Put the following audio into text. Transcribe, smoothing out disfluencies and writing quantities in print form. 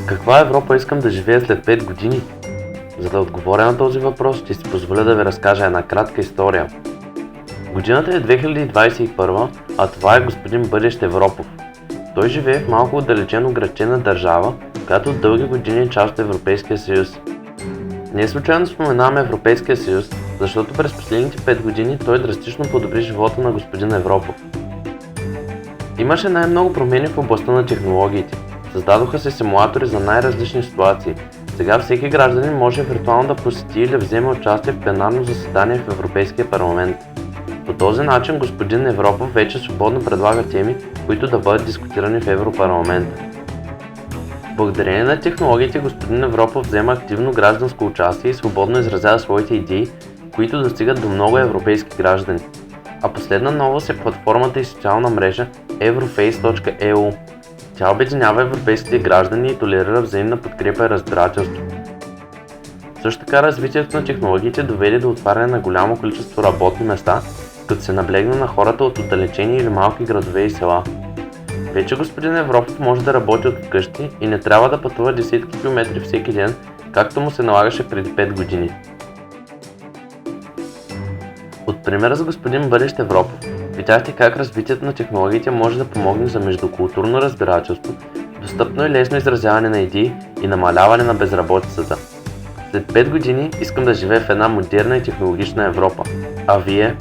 каква Европа искам да живея след 5 години? За да отговоря на този въпрос, ще си позволя да ви разкажа една кратка история. Годината е 2021, а това е господин Бъдещ Европов. Той живее в малко отдалечено градче на държава, която от дълги години е част от Европейския съюз. Не е случайно споменаваме Европейския съюз, защото през последните 5 години той драстично подобри живота на господин Европов. Имаше най-много промени в областта на технологиите. Създадоха се симулатори за най-различни ситуации. Сега всеки гражданин може виртуално да посети или вземе участие в пленарно заседание в Европейския парламент. По този начин господин Европов вече свободно предлага теми, които да бъдат дискутирани в Европарламента. Благодарение на технологиите господин Европов взема активно гражданско участие и свободно изразява своите идеи, които достигат до много европейски граждани. А последна новост е платформата и социална мрежа Euroface.eu. Тя обединява европейските граждани и толерира взаимна подкрепа и разбирателство. Също така развитието на технологиите доведе до отваряне на голямо количество работни места, като се наблегна на хората от отдалечени или малки градове и села. Вече господин Европов може да работи от вкъщи и не трябва да пътува десетки километри всеки ден, както му се налагаше преди 5 години. От примера за господин Бъдещ Европов видяхте как развитието на технологиите може да помогне за междукултурно разбирателство, достъпно и лесно изразяване на идеи и намаляване на безработицата. След 5 години искам да живея в една модерна и технологична Европа. А вие?